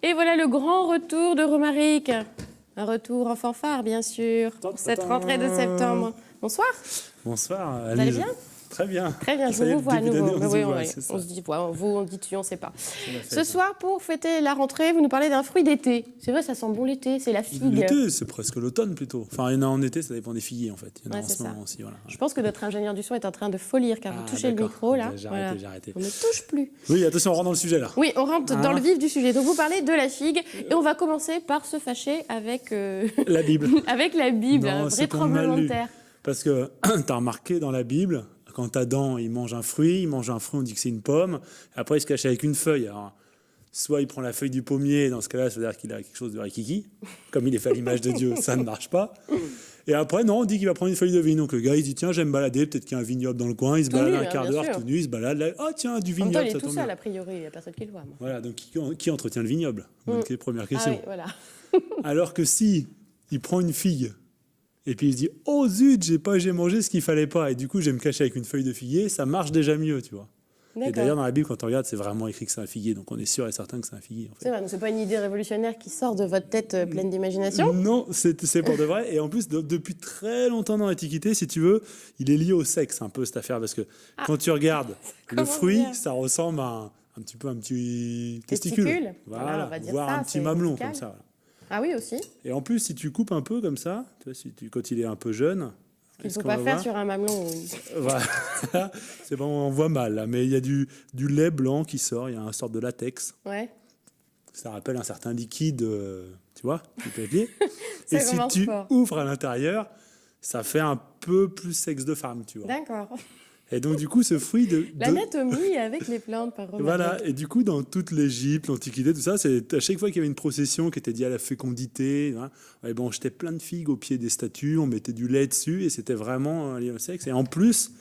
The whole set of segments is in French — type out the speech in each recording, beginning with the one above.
Et voilà le grand retour de Romaric. Un retour en fanfare, bien sûr, cette rentrée de septembre. Bonsoir. Bonsoir. Vous allez bien ? Très bien. Très bien, je vous vois à nouveau. On se dit, vous, on dit tu, on ne sait pas. Ce soir, pour fêter la rentrée, vous nous parlez d'un fruit d'été. C'est vrai, ça sent bon l'été, c'est la figue. L'été, c'est presque l'automne plutôt. Enfin, il y en a en été, ça dépend des figuiers en fait. Il y en a en ce moment aussi. Voilà. Je pense que notre ingénieur du son est en train de follir car vous touchez le micro là. J'ai arrêté. On ne touche plus. Oui, attention, on rentre dans le sujet là. Oui, on rentre dans le vif du sujet. Donc vous parlez de la figue et on va commencer par se fâcher avec la Bible. Avec la Bible, un vrai tremblement de terre. Parce que tu as remarqué dans la Bible, quand Adam il mange un fruit, on dit que c'est une pomme. Après, il se cache avec une feuille. Alors, soit il prend la feuille du pommier, dans ce cas-là, ça veut dire qu'il a quelque chose de rikiki. Comme il est fait à l'image de Dieu, ça ne marche pas. Et après, non, on dit qu'il va prendre une feuille de vigne. Donc le gars, il dit tiens, j'aime me balader, peut-être qu'il y a un vignoble dans le coin. Il se balade un quart d'heure, tout nu, il se balade là. Oh tiens, du vignoble. Il est tout seul, a priori, il n'y a personne qui le voit. Moi. Voilà, donc qui entretient le vignoble? Donc, c'est la première question. Ah oui, voilà. Alors que si il prend une figue, et puis il se dit « Oh zut, j'ai mangé ce qu'il fallait pas. » Et du coup, je vais me cacher avec une feuille de figuier. Ça marche déjà mieux, tu vois. Et d'ailleurs, dans la Bible, quand on regarde, c'est vraiment écrit que c'est un figuier. Donc, on est sûr et certain que c'est un figuier. En fait. C'est vrai, donc c'est pas une idée révolutionnaire qui sort de votre tête pleine d'imagination? Non, c'est pour de vrai. Et en plus, depuis très longtemps dans l'Antiquité, si tu veux, il est lié au sexe, un peu, cette affaire. Parce que quand tu regardes le fruit, ça ressemble à un petit testicule. Voilà, on va dire voire ça, un petit mamelon, comme ça. Voilà. Ah oui, aussi. Et en plus, si tu coupes un peu comme ça, tu vois, quand il est un peu jeune... Ce qu'il ne faut pas faire sur un mamelon. Voilà. C'est bon, on voit mal, là, mais il y a du lait blanc qui sort, il y a une sorte de latex. Ouais. Ça rappelle un certain liquide, tu vois, du papier. Et si tu ouvres à l'intérieur, ça fait un peu plus sexe de femme, tu vois. D'accord. Et donc, du coup, ce fruit l'anatomie avec les plantes, par Romaric. Voilà, et du coup, dans toute l'Égypte, l'Antiquité, tout ça, c'est à chaque fois qu'il y avait une procession qui était liée à la fécondité, hein, on jetait plein de figues au pied des statues, on mettait du lait dessus, et c'était vraiment lié au sexe. Et en plus,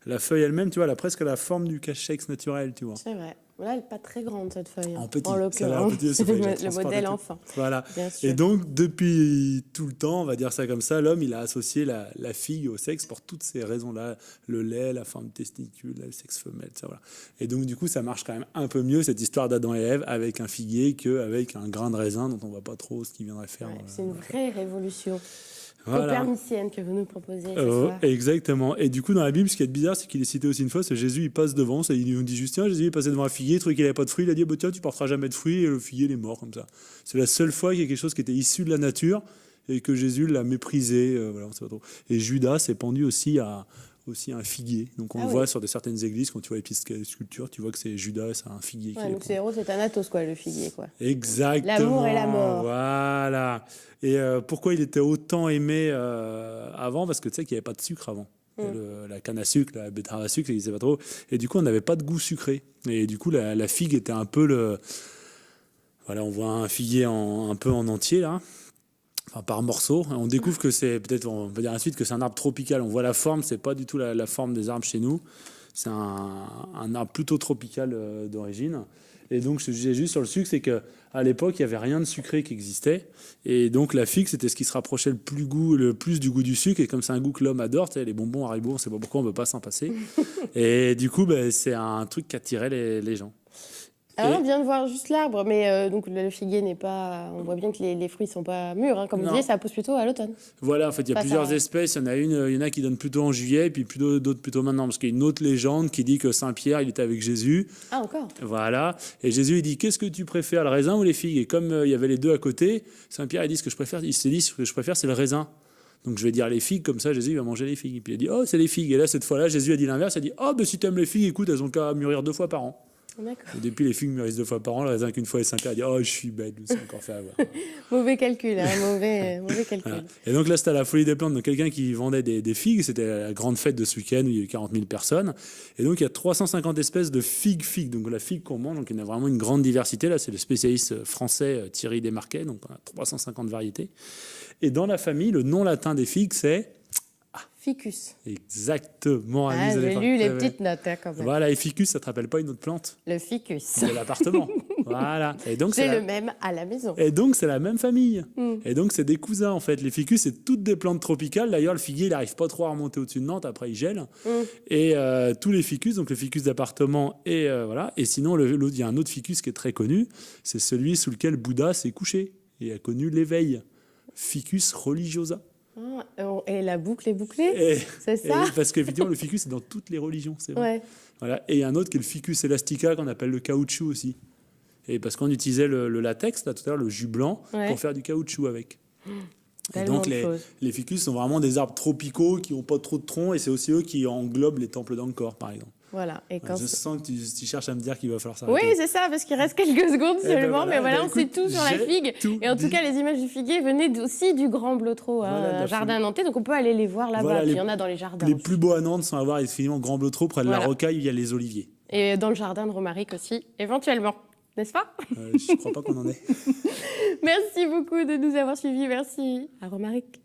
la feuille elle-même, tu vois, elle a presque la forme du cache-sexe naturel, tu vois. C'est vrai. Là, elle n'est pas très grande, cette feuille. En petit. En l'occurrence, le modèle enfant. Voilà. Et donc, depuis tout le temps, on va dire ça comme ça, l'homme, il a associé la figue au sexe pour toutes ces raisons-là. Le lait, la forme de testicule, le sexe femelle, ça, voilà. Et donc, du coup, ça marche quand même un peu mieux, cette histoire d'Adam et Ève, avec un figuier qu'avec un grain de raisin dont on ne voit pas trop ce qu'il viendrait faire. Ouais, c'est une vraie révolution. Copernicienne que vous nous proposez ce soir. Exactement. Et du coup, dans la Bible, ce qui est bizarre, c'est qu'il est cité aussi une fois, c'est Jésus, il passe devant, il nous dit juste, tiens, Jésus est passé devant un figuier, il trouvait qu'il n'avait pas de fruits, il a dit, bah, tiens, tu porteras jamais de fruits, et le figuier, il est mort comme ça. C'est la seule fois qu'il y a quelque chose qui était issu de la nature, et que Jésus l'a méprisé. Voilà, on sait pas trop. Et Judas s'est pendu aussi à un figuier. Donc on le voit sur certaines églises, quand tu vois les sculptures, tu vois que c'est Judas, c'est un figuier. Donc c'est héros, c'est Thanatos, quoi, le figuier, quoi. Exactement. L'amour et la mort. Voilà. Et pourquoi il était autant aimé avant? Parce que tu sais qu'il n'y avait pas de sucre avant. La canne à sucre, la betterave à sucre, ça n'existait pas trop. Et du coup, on n'avait pas de goût sucré. Et du coup, la figue était un peu le... Voilà, on voit un figuier un peu en entier, là. Enfin, par morceaux. On découvre que c'est, peut-être, on va dire ensuite que c'est un arbre tropical. On voit la forme, c'est pas du tout la forme des arbres chez nous. C'est un arbre plutôt tropical d'origine. Et donc, ce que je disais juste sur le sucre, c'est qu'à l'époque, il n'y avait rien de sucré qui existait. Et donc, la figue, c'était ce qui se rapprochait le plus du goût du sucre. Et comme c'est un goût que l'homme adore, tu sais, les bonbons Haribo, on ne sait pas pourquoi on ne veut pas s'en passer. Et du coup, c'est un truc qui attirait les gens. Alors, on vient de voir juste l'arbre, mais donc le figuier n'est pas... On voit bien que les fruits ne sont pas mûrs. Hein. Comme vous disiez, ça pousse plutôt à l'automne. Voilà, en fait, il y a plusieurs espèces. Il y en a qui donnent plutôt en juillet, et puis d'autres plutôt maintenant. Parce qu'il y a une autre légende qui dit que Saint-Pierre, il était avec Jésus. Ah, encore? Voilà. Et Jésus, il dit, qu'est-ce que tu préfères, le raisin ou les figues? Et comme il y avait les deux à côté, Saint-Pierre, il dit, il s'est dit, ce que je préfère, c'est le raisin. Donc je vais dire les figues, comme ça Jésus il va manger les figues. Et puis il a dit, oh, c'est les figues. Et là, cette fois-là, Jésus a dit l'inverse. Il a dit, oh, si tu aimes les figues, écoute, elles ont qu'à mûrir 2 fois par an. Et depuis, les figues mûrissent 2 fois par an, le raisin qu'une fois, et Saint-Pierre a dit, oh, je suis bête, c'est encore fait avoir. Mauvais calcul, hein, mauvais calcul. Voilà. Et donc là, c'était à la Folie des Plantes, donc quelqu'un qui vendait des figues. C'était la grande fête de ce week-end où il y a eu 40 000 personnes. Et donc, il y a 350 espèces de figues. Donc la figue qu'on mange, donc il y en a vraiment une grande diversité. Là, c'est le spécialiste français Thierry Desmarquet, donc on a 350 variétés. Et dans la famille, le nom latin des figues, c'est... Ficus. Exactement. J'ai lu les petites notes, hein, quand même. Voilà, et ficus, ça te rappelle pas une autre plante? Le ficus. C'est l'appartement. Voilà. Et donc, c'est le même à la maison. Et donc, c'est la même famille. Et donc, c'est des cousins, en fait. Les ficus, c'est toutes des plantes tropicales. D'ailleurs, le figuier, il n'arrive pas trop à remonter au-dessus de Nantes. Après, il gèle. Et tous les ficus, donc le ficus d'appartement et voilà. Et sinon, il y a un autre ficus qui est très connu. C'est celui sous lequel Bouddha s'est couché et a connu l'éveil. Ficus religiosa. Et la boucle est bouclée, c'est ça? Parce qu'effectivement, le ficus, c'est dans toutes les religions, c'est vrai. Ouais. Voilà. Et il y a un autre qui est le ficus elastica, qu'on appelle le caoutchouc aussi. Et parce qu'on utilisait le latex, là, tout à l'heure, le jus blanc, pour faire du caoutchouc avec. Et donc, les ficus sont vraiment des arbres tropicaux qui n'ont pas trop de troncs, et c'est aussi eux qui englobent les temples d'Angkor, par exemple. Voilà. Et quand je sens que tu cherches à me dire qu'il va falloir s'arrêter. Oui, c'est ça, parce qu'il reste quelques secondes seulement. Mais voilà, on sait tout sur la figue. Et en tout cas, les images du figuier venaient aussi du Grand Blotreau, un jardin nantais. Donc on peut aller les voir là-bas. Voilà, il y en a dans les jardins. Les plus beaux à Nantes sont à voir effectivement Grand Blotreau, près de la Rocaille, il y a les oliviers. Et dans le jardin de Romaric aussi, éventuellement. N'est-ce pas? Je ne crois pas qu'on en ait. Merci beaucoup de nous avoir suivis. Merci à Romaric.